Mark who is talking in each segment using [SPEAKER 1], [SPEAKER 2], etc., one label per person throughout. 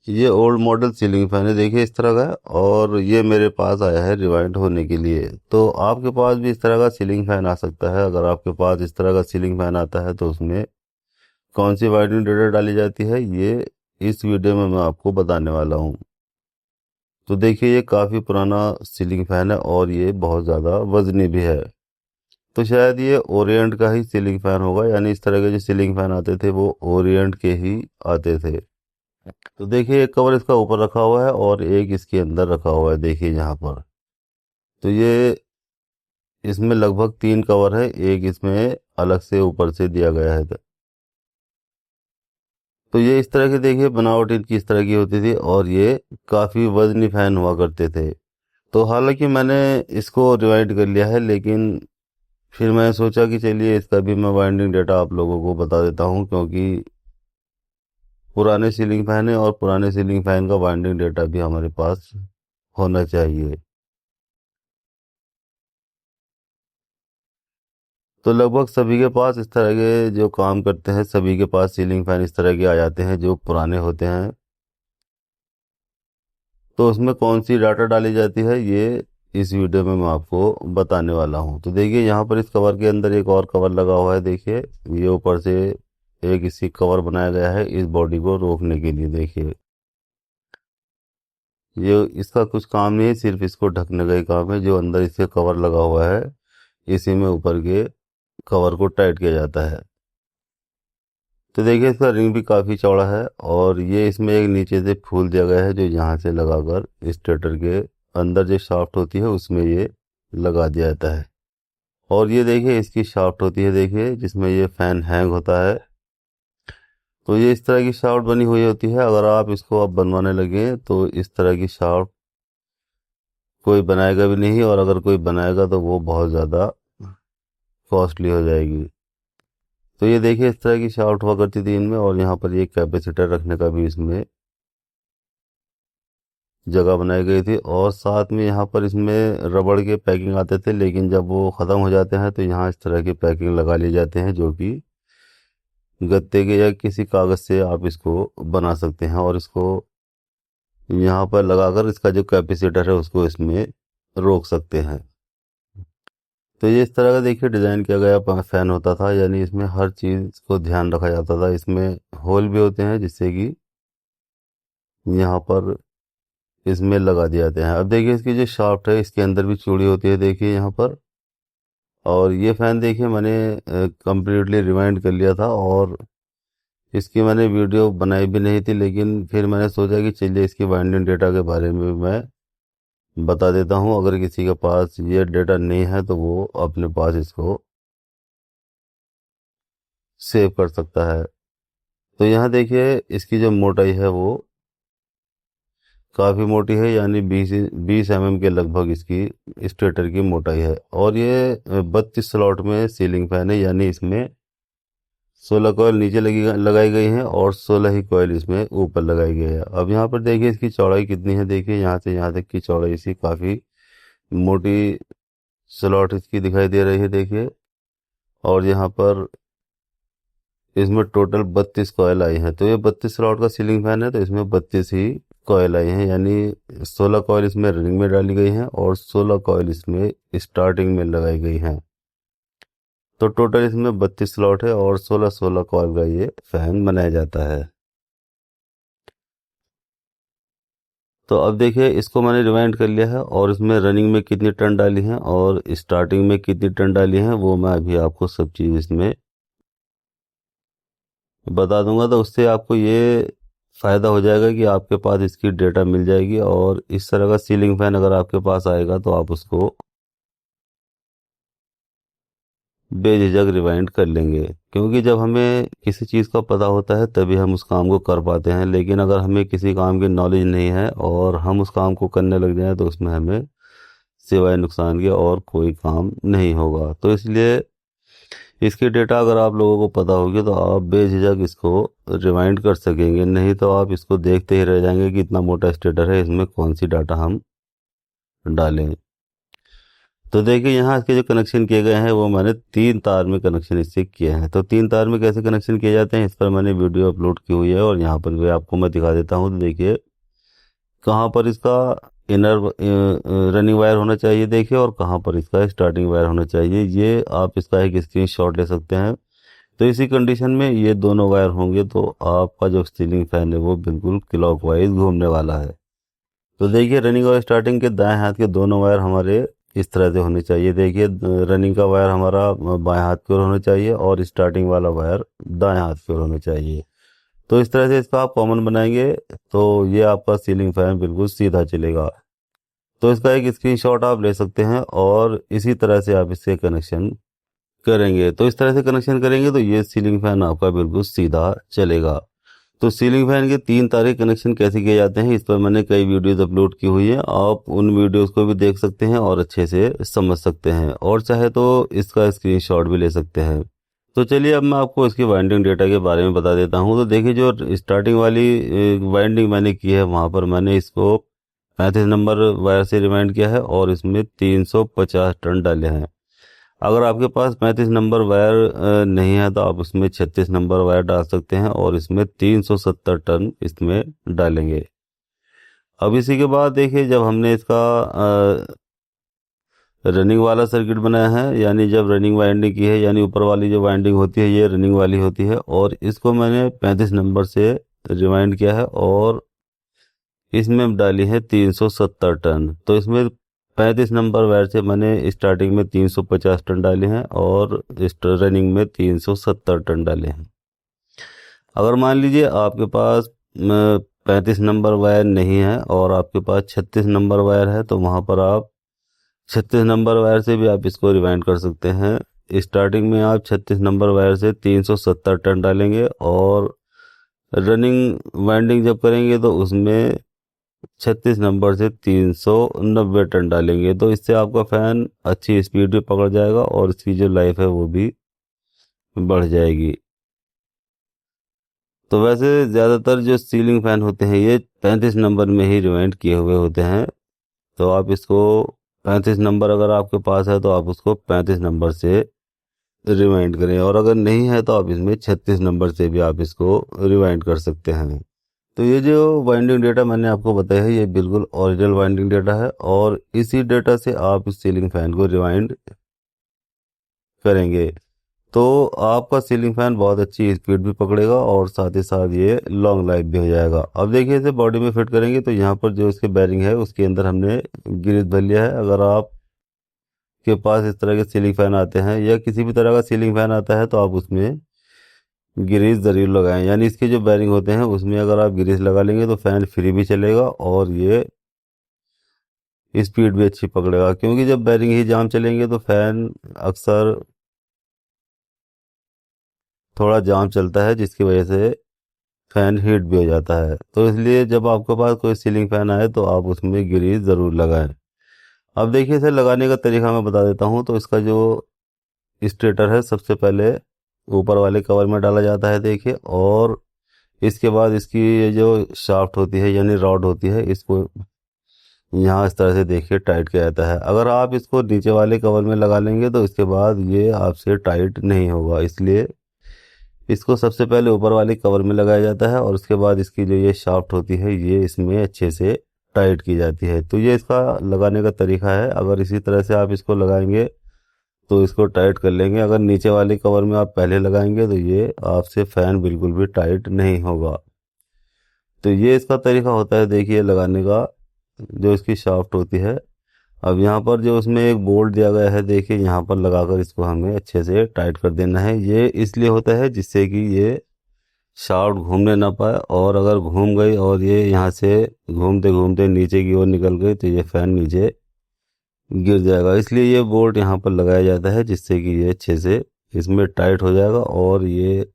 [SPEAKER 1] ये old model ceiling fan है, देखिए इस तरह का है, और ये मेरे पास आया है रिवाइंड होने के लिए। तो आपके पास भी इस तरह का सीलिंग फैन आ सकता है। अगर आपके पास इस तरह का सीलिंग फैन आता है तो उसमें कौन सी वाइंडिंग रेडर डाली जाती है, ये इस वीडियो में मैं आपको बताने वाला हूँ। तो देखिए ये काफ़ी पुराना सीलिंग फैन है और ये बहुत ज़्यादा वजनी भी है। तो शायद ये ओरिएंट का ही सीलिंग फैन होगा, यानी इस तरह के जो सीलिंग फैन आते थे वो ओरिएंट के ही आते थे। तो देखिए एक कवर इसका ऊपर रखा हुआ है और एक इसके अंदर रखा हुआ है, देखिए यहाँ पर। तो ये इसमें लगभग 3 कवर है, एक इसमें अलग से ऊपर से दिया गया है। तो ये इस तरह के देखिए बनावट इनकी इस तरह की होती थी और ये काफ़ी वजनी फैन हुआ करते थे। तो हालांकि मैंने इसको रिवाइंड कर लिया है, लेकिन फिर मैं सोचा कि चलिए इसका भी मैं वाइंडिंग डेटा आप लोगों को बता देता हूँ, क्योंकि पुराने सीलिंग फैन है और पुराने सीलिंग फैन का वाइंडिंग डेटा भी हमारे पास होना चाहिए। तो लगभग सभी के पास इस तरह के जो काम करते हैं, सभी के पास सीलिंग फैन इस तरह के आ जाते हैं जो पुराने होते हैं। तो उसमें कौन सी डाटा डाली जाती है ये इस वीडियो में मैं आपको बताने वाला हूँ। तो देखिए यहाँ पर इस कवर के अंदर एक और कवर लगा हुआ है, देखिए ये ऊपर से एक इसी कवर बनाया गया है इस बॉडी को रोकने के लिए। देखिए ये इसका कुछ काम नहीं है, सिर्फ इसको ढकने का ही काम है। जो अंदर इसके कवर लगा हुआ है इसी में ऊपर के कवर को टाइट किया जाता है। तो देखिए इसका रिंग भी काफ़ी चौड़ा है और ये इसमें एक नीचे से फूल दिया गया है जो यहाँ से लगाकर स्टेटर के अंदर जो शाफ्ट होती है उसमें ये लगा दिया जाता है। और ये देखिए इसकी शाफ्ट होती है, देखिए जिसमें ये फैन हैंग होता है। तो ये इस तरह की शाफ्ट बनी हुई होती है। अगर आप इसको अब बनवाने लगे तो इस तरह की शाफ्ट कोई बनाएगा भी नहीं, और अगर कोई बनाएगा तो वो बहुत ज़्यादा कॉस्टली हो जाएगी। तो ये देखिए इस तरह की शाफ्ट हुआ करती थी इनमें, और यहाँ पर ये कैपेसिटर रखने का भी इसमें जगह बनाई गई थी। और साथ में यहाँ पर इसमें रबड़ के पैकिंग आते थे, लेकिन जब वो ख़त्म हो जाते हैं तो यहाँ इस तरह की पैकिंग लगा लिए जाते हैं जो कि गत्ते के या किसी कागज़ से आप इसको बना सकते हैं, और इसको यहाँ पर लगाकर इसका जो कैपेसिटर है उसको इसमें रोक सकते हैं। तो ये इस तरह का देखिए डिज़ाइन किया गया फ़ैन होता था, यानी इसमें हर चीज़ को ध्यान रखा जाता था। इसमें होल भी होते हैं जिससे कि यहाँ पर इसमें लगा दिए जाते हैं। अब देखिए इसकी जो शाफ्ट है इसके अंदर भी चूड़ी होती है, देखिए यहाँ पर। और ये फ़ैन देखिए मैंने कम्प्लीटली रिवाइंड कर लिया था और इसकी मैंने वीडियो बनाई भी नहीं थी, लेकिन फिर मैंने सोचा कि चलिए इसकी वाइंडिंग डेटा के बारे में मैं बता देता हूँ। अगर किसी के पास ये डेटा नहीं है तो वो अपने पास इसको सेव कर सकता है। तो यहाँ देखिए इसकी जो मोटाई है वो काफ़ी मोटी है, यानी 20 mm के लगभग इसकी स्टेटर की मोटाई है। और ये 32 स्लॉट में सीलिंग फैन है, यानी इसमें 16 कॉइल नीचे लगाई गई हैं और 16 ही कॉइल इसमें ऊपर लगाई गई है। अब यहाँ पर देखिए इसकी चौड़ाई कितनी है, देखिए यहाँ से यहाँ तक की चौड़ाई इसकी काफ़ी मोटी स्लॉट इसकी दिखाई दे रही है, देखिए। और यहाँ पर इसमें टोटल 32 कॉयल आई हैं। तो ये 32 स्लॉट का सीलिंग फैन है, तो इसमें 32 ही कॉयल आई हैं, यानी 16 कॉयल इसमें रनिंग में डाली गई हैं और 16 कॉयल इसमें स्टार्टिंग में लगाई गई हैं। तो टोटल इसमें 32 स्लॉट है और 16 कॉयल का ये फैन बनाया जाता है। तो अब देखिए इसको मैंने रिवाइंड कर लिया है और इसमें रनिंग में कितनी टर्न डाली हैं और स्टार्टिंग में कितनी टर्न डाली हैं वो मैं अभी आपको सब चीज़ इसमें बता दूंगा। तो उससे आपको ये फ़ायदा हो जाएगा कि आपके पास इसकी डेटा मिल जाएगी, और इस तरह का सीलिंग फैन अगर आपके पास आएगा तो आप उसको बेझिझक रिवाइंड कर लेंगे। क्योंकि जब हमें किसी चीज़ का पता होता है तभी हम उस काम को कर पाते हैं, लेकिन अगर हमें किसी काम की नॉलेज नहीं है और हम उस काम को करने लग जाएं तो उसमें हमें सिवाय नुकसान के और कोई काम नहीं होगा। तो इसलिए इसकी डेटा अगर आप लोगों को पता होगी तो आप बेझिझक इसको रिवाइंड कर सकेंगे, नहीं तो आप इसको देखते ही रह जाएंगे कि इतना मोटा स्टेटर है, इसमें कौन सी डाटा हम डालें। तो देखिए यहाँ इसके जो कनेक्शन किए गए हैं वो मैंने 3 तार में कनेक्शन इससे किए हैं। तो 3 तार में कैसे कनेक्शन किए जाते हैं इस पर मैंने वीडियो अपलोड की हुई है और यहाँ पर भी आपको मैं दिखा देता हूँ। तो देखिए कहाँ पर इसका इनर रनिंग वायर होना चाहिए देखिए, और कहाँ पर इसका स्टार्टिंग वायर होना चाहिए, ये आप इसका एक स्क्रीनशॉट ले सकते हैं। तो इसी कंडीशन में ये दोनों वायर होंगे तो आपका जो सीलिंग फैन है वो बिल्कुल क्लॉकवाइज घूमने वाला है। तो देखिए रनिंग और स्टार्टिंग के दाएं हाथ के दोनों वायर हमारे इस तरह से होने चाहिए। देखिए रनिंग का वायर हमारा बाएं हाथ की ओर होना चाहिए और स्टार्टिंग वाला वायर दाएं हाथ की ओर होना चाहिए। तो इस तरह से इसका आप कॉमन बनाएंगे तो ये आपका सीलिंग फैन बिल्कुल सीधा चलेगा। तो इसका एक स्क्रीनशॉट आप ले सकते हैं और इसी तरह से आप इससे कनेक्शन करेंगे। तो इस तरह से कनेक्शन करेंगे तो ये सीलिंग फैन आपका बिल्कुल सीधा चलेगा। तो सीलिंग फैन के 3 तारे कनेक्शन कैसे किए जाते हैं इस पर मैंने कई वीडियोस अपलोड की हुई है, आप उन वीडियोस को भी देख सकते हैं और अच्छे से समझ सकते हैं, और चाहे तो इसका स्क्रीनशॉट भी ले सकते हैं। तो चलिए अब मैं आपको इसकी वाइंडिंग डेटा के बारे में बता देता हूँ। तो देखिए जो स्टार्टिंग वाली वाइंडिंग मैंने की है वहाँ पर मैंने इसको 35 नंबर वायर से रिवाइंड किया है और इसमें 350 टर्न डाले हैं। अगर आपके पास 35 नंबर वायर नहीं है तो आप उसमें 36 नंबर वायर डाल सकते हैं और इसमें 370 टर्न इसमें डालेंगे। अब इसी के बाद देखिए जब हमने इसका रनिंग वाला सर्किट बनाया है, यानी जब रनिंग वाइंडिंग की है, यानी ऊपर वाली जो वाइंडिंग होती है ये रनिंग वाली होती है, और इसको मैंने 35 नंबर से रिवाइंड किया है और इसमें डाली है 370 टर्न। तो इसमें 35 नंबर वायर से मैंने स्टार्टिंग में 350 टन डाले हैं और रनिंग में 370 टन डाले हैं। अगर मान लीजिए आपके पास 35 नंबर वायर नहीं है और आपके पास 36 नंबर वायर है तो वहाँ पर आप 36 नंबर वायर से भी आप इसको रिवाइंड कर सकते हैं। स्टार्टिंग में आप 36 नंबर वायर से 370 टन डालेंगे और रनिंग वाइंडिंग जब करेंगे तो उसमें 36 नंबर से 390 टन डालेंगे। तो इससे आपका फैन अच्छी स्पीड भी पकड़ जाएगा और इसकी जो लाइफ है वो भी बढ़ जाएगी। तो वैसे ज़्यादातर जो सीलिंग फैन होते हैं ये 35 नंबर में ही रिवाइंड किए हुए होते हैं। तो आप इसको 35 नंबर अगर आपके पास है तो आप उसको 35 नंबर से रिवाइंड करें, और अगर नहीं है तो आप इसमें 36 नंबर से भी आप इसको रिवाइंड कर सकते हैं। तो ये जो वाइंडिंग डेटा मैंने आपको बताया है ये बिल्कुल ओरिजिनल वाइंडिंग डेटा है और इसी डेटा से आप इस सीलिंग फैन को रिवाइंड करेंगे तो आपका सीलिंग फैन बहुत अच्छी स्पीड भी पकड़ेगा और साथ ही साथ ये लॉन्ग लाइफ भी हो जाएगा। अब देखिए इसे बॉडी में फिट करेंगे तो यहाँ पर जो इसके बैरिंग है उसके अंदर हमने ग्रीस भर लिया है। अगर आप के पास इस तरह के सीलिंग फैन आते हैं या किसी भी तरह का सीलिंग फैन आता है तो आप उसमें ग्रीस ज़रूर लगाएं, यानी इसके जो बैरिंग होते हैं उसमें अगर आप ग्रीस लगा लेंगे तो फैन फ्री भी चलेगा और ये स्पीड भी अच्छी पकड़ेगा। क्योंकि जब बैरिंग ही जाम चलेंगे तो फैन अक्सर थोड़ा जाम चलता है जिसकी वजह से फैन हीट भी हो जाता है। तो इसलिए जब आपके पास कोई सीलिंग फैन आए तो आप उसमें ग्रीस ज़रूर लगाएं। अब देखिए इसे लगाने का तरीका मैं बता देता हूँ। तो इसका जो स्टेटर है सबसे पहले ऊपर वाले कवर में डाला जाता है देखिए, और इसके बाद इसकी ये जो शाफ्ट होती है यानी रॉड होती है इसको यहाँ इस तरह से देखिए टाइट किया जाता है। अगर आप इसको नीचे वाले कवर में लगा लेंगे तो इसके बाद ये आपसे टाइट नहीं होगा, इसलिए इसको सबसे पहले ऊपर वाले कवर में लगाया जाता है और उसके बाद इसकी जो ये शाफ्ट होती है ये इसमें अच्छे से टाइट की जाती है। तो ये इसका लगाने का तरीका है। अगर इसी तरह से आप इसको लगाएंगे तो इसको टाइट कर लेंगे। अगर नीचे वाले कवर में आप पहले लगाएंगे तो ये आपसे फैन बिल्कुल भी टाइट नहीं होगा। तो ये इसका तरीका होता है देखिए लगाने का, जो इसकी शाफ्ट होती है। अब यहाँ पर जो उसमें एक बोल्ट दिया गया है देखिए, यहाँ पर लगाकर इसको हमें अच्छे से टाइट कर देना है। ये इसलिए होता है जिससे कि ये शाफ्ट घूमने ना पाए, और अगर घूम गई और ये यहाँ से घूमते घूमते नीचे की ओर निकल गई तो ये फैन नीचे गिर जाएगा। इसलिए ये बोल्ट यहाँ पर लगाया जाता है जिससे कि ये अच्छे से इसमें टाइट हो जाएगा और ये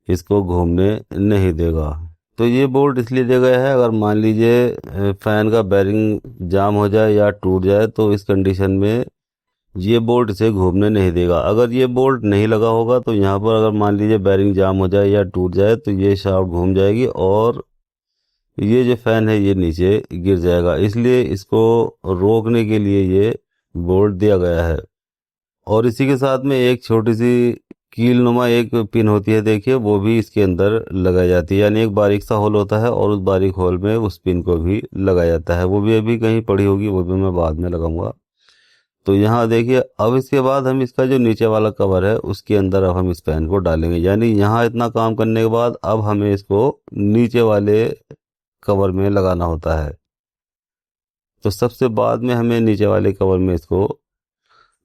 [SPEAKER 1] इसको घूमने नहीं देगा। तो ये बोल्ट इसलिए दिया गया है अगर मान लीजिए फैन का बैरिंग जाम हो जाए या टूट जाए तो इस कंडीशन में ये बोल्ट इसे घूमने नहीं देगा। अगर ये बोल्ट नहीं लगा होगा तो यहाँ पर अगर मान लीजिए बैरिंग जाम हो जाए या टूट जाए तो ये शाफ्ट घूम जाएगी और ये जो फैन है ये नीचे गिर जाएगा। इसलिए इसको रोकने के लिए ये बोल्ट दिया गया है। और इसी के साथ में एक छोटी सी कील नुमा एक पिन होती है, देखिए वो भी इसके अंदर लगाई जाती है, यानी एक बारीक सा होल होता है और उस बारीक होल में उस पिन को भी लगाया जाता है। वो भी अभी कहीं पड़ी होगी, वो भी मैं बाद में लगाऊंगा। तो यहाँ देखिए, अब इसके बाद हम इसका जो नीचे वाला कवर है उसके अंदर अब हम इस पेन को डालेंगे, यानी यहाँ इतना काम करने के बाद अब हमें इसको नीचे वाले कवर में लगाना होता है। तो सबसे बाद में हमें नीचे वाले कवर में इसको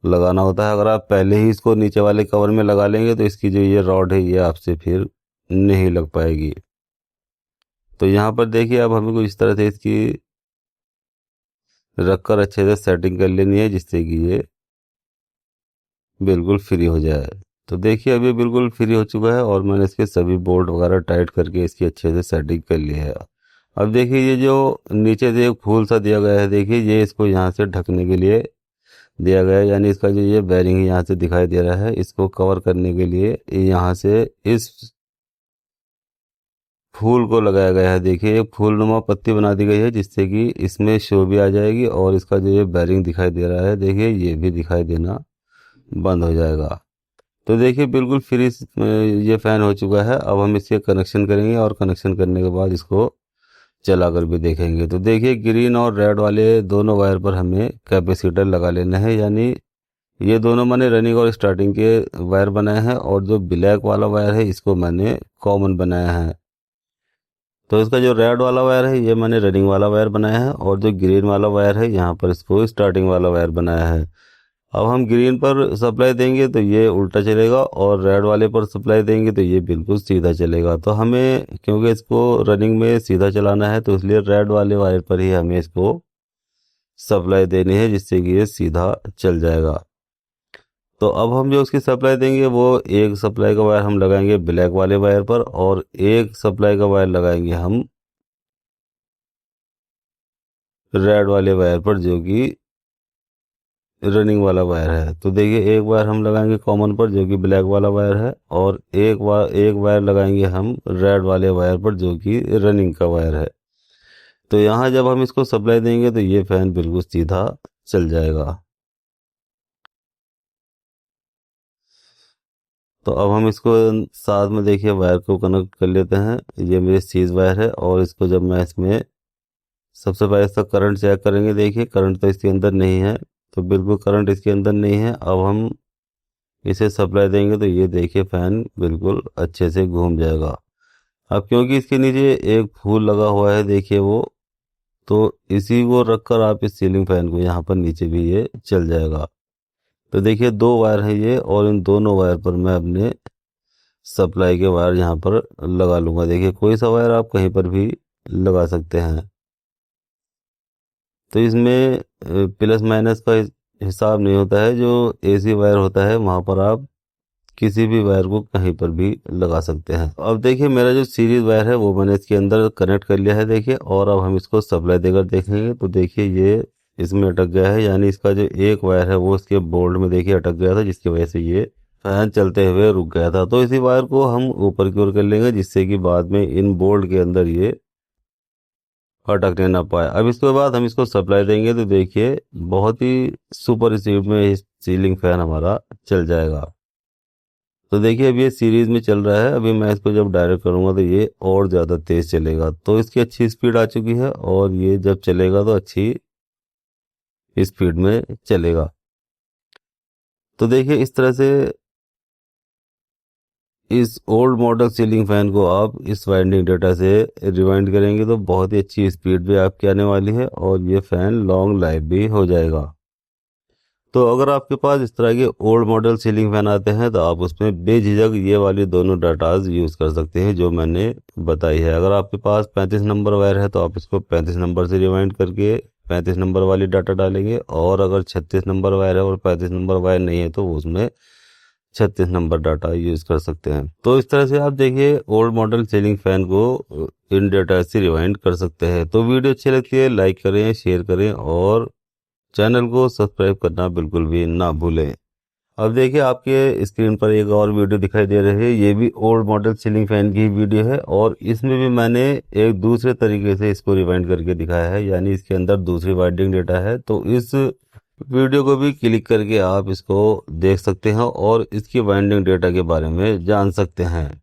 [SPEAKER 1] लगाना होता है। अगर आप पहले ही इसको नीचे वाले कवर में लगा लेंगे तो इसकी जो ये रॉड है ये आपसे फिर नहीं लग पाएगी। तो यहाँ पर देखिए, अब हमें कुछ इस तरह से इसकी रखकर अच्छे से सेटिंग कर लेनी है, जिससे कि ये बिल्कुल फ्री हो जाए। तो देखिए, अभी बिल्कुल फ्री हो चुका है और मैंने इसके सभी बोल्ट वगैरह टाइट करके इसकी अच्छे से सेटिंग कर ली है। अब देखिए, ये जो नीचे से एक फूल सा दिया गया है, देखिए ये इसको यहाँ से ढकने के लिए दिया गया है, यानी इसका जो ये बेरिंग यहाँ से दिखाई दे रहा है इसको कवर करने के लिए यहाँ से इस फूल को लगाया गया है। देखिए, एक फूल नुमा पत्ती बना दी गई है, जिससे कि इसमें शो भी आ जाएगी और इसका जो ये बेरिंग दिखाई दे रहा है, देखिए ये भी दिखाई देना बंद हो जाएगा। तो देखिए, बिल्कुल फ्री ये फ़ैन हो चुका है। अब हम इसके कनेक्शन करेंगे और कनेक्शन करने के बाद इसको चला कर भी देखेंगे। तो देखिए, ग्रीन और रेड वाले दोनों वायर पर हमें कैपेसिटर लगा लेना है, यानी ये दोनों मैंने रनिंग और स्टार्टिंग के वायर बनाए हैं और जो ब्लैक वाला वायर है इसको मैंने कॉमन बनाया है। तो इसका जो रेड वाला वायर है ये मैंने रनिंग वाला वायर बनाया है और जो ग्रीन वाला वायर है यहाँ पर इसको स्टार्टिंग वाला वायर बनाया है। अब हम ग्रीन पर सप्लाई देंगे तो ये उल्टा चलेगा और रेड वाले पर सप्लाई देंगे तो ये बिल्कुल सीधा चलेगा। तो हमें क्योंकि इसको रनिंग में सीधा चलाना है तो इसलिए रेड वाले वायर पर ही हमें इसको सप्लाई देनी है, जिससे कि ये सीधा चल जाएगा। तो अब हम जो उसकी सप्लाई देंगे वो एक सप्लाई का वायर हम लगाएंगे ब्लैक वाले वायर पर और एक सप्लाई का वायर लगाएंगे हम रेड वाले वायर पर, जो कि रनिंग वाला वायर है। तो देखिए, एक वायर हम लगाएंगे कॉमन पर जो कि ब्लैक वाला वायर है और एक वायर लगाएंगे हम रेड वाले वायर पर जो कि रनिंग का वायर है। तो यहाँ जब हम इसको सप्लाई देंगे तो ये फैन बिल्कुल सीधा चल जाएगा। तो अब हम इसको साथ में देखिए वायर को कनेक्ट कर लेते हैं। ये मेरे सीज वायर है और इसको जब मैं इसमें सबसे पहले इसका करंट चेक करेंगे, देखिए करंट तो इसके अंदर नहीं है, तो बिल्कुल करंट इसके अंदर नहीं है। अब हम इसे सप्लाई देंगे तो ये देखिए फैन बिल्कुल अच्छे से घूम जाएगा। अब क्योंकि इसके नीचे एक फूल लगा हुआ है, देखिए वो, तो इसी को रखकर आप इस सीलिंग फैन को यहाँ पर नीचे भी ये चल जाएगा। तो देखिए, दो वायर है ये और इन दोनों वायर पर मैं अपने सप्लाई के वायर यहाँ पर लगा लूँगा। देखिए, कोई सा वायर आप कहीं पर भी लगा सकते हैं। तो इसमें प्लस माइनस का हिसाब नहीं होता है। जो एसी वायर होता है वहाँ पर आप किसी भी वायर को कहीं पर भी लगा सकते हैं। अब देखिए, मेरा जो सीरीज वायर है वो मैंने इसके अंदर कनेक्ट कर लिया है, देखिए। और अब हम इसको सप्लाई देकर देखेंगे तो देखिए ये इसमें अटक गया है, यानी इसका जो एक वायर है वो इसके बोल्ट में देखिए अटक गया था, जिसकी वजह से ये फैन चलते हुए रुक गया था। तो इसी वायर को हम ऊपर की ओर कर लेंगे, जिससे कि बाद में इन बोल्ट के अंदर ये अटकने ना पाए। अब इसके बाद हम इसको सप्लाई देंगे तो देखिए बहुत ही सुपर स्पीड में सीलिंग फैन हमारा चल जाएगा। तो देखिए, अब ये सीरीज में चल रहा है। अभी मैं इसको जब डायरेक्ट करूंगा तो ये और ज़्यादा तेज चलेगा। तो इसकी अच्छी स्पीड आ चुकी है और ये जब चलेगा तो अच्छी स्पीड में चलेगा। तो देखिए, इस तरह से इस ओल्ड मॉडल सीलिंग फैन को आप इस वाइंडिंग डेटा से रिवाइंड करेंगे तो बहुत ही अच्छी स्पीड भी आपकी आने वाली है और ये फैन लॉन्ग लाइफ भी हो जाएगा। तो अगर आपके पास इस तरह के ओल्ड मॉडल सीलिंग फैन आते हैं तो आप उसमें बेझिझक ये वाली दोनों डाटाज यूज़ कर सकते हैं जो मैंने बताई है। अगर आपके पास 35 नंबर वायर है तो आप इसको 35 नंबर से रिवाइंड करके 35 नंबर वाली डाटा डालेंगे, और अगर 36 नंबर वायर है और 35 नंबर वायर नहीं है तो उसमें 36 नंबर डाटा यूज़ कर सकते हैं। तो इस तरह से आप देखिए ओल्ड मॉडल सीलिंग फैन को इन डेटा से रिवाइंड कर सकते हैं। तो वीडियो अच्छी लगती है लाइक करें, शेयर करें और चैनल को सब्सक्राइब करना बिल्कुल भी ना भूलें। अब देखिए, आपके स्क्रीन पर एक और वीडियो दिखाई दे रही है। ये भी ओल्ड मॉडल सीलिंग फैन की वीडियो है और इसमें भी मैंने एक दूसरे तरीके से इसको रिवाइंड करके दिखाया है, यानी इसके अंदर दूसरी वाइंडिंग डेटा है। तो इस वीडियो को भी क्लिक करके आप इसको देख सकते हैं और इसकी बाइंडिंग डेटा के बारे में जान सकते हैं।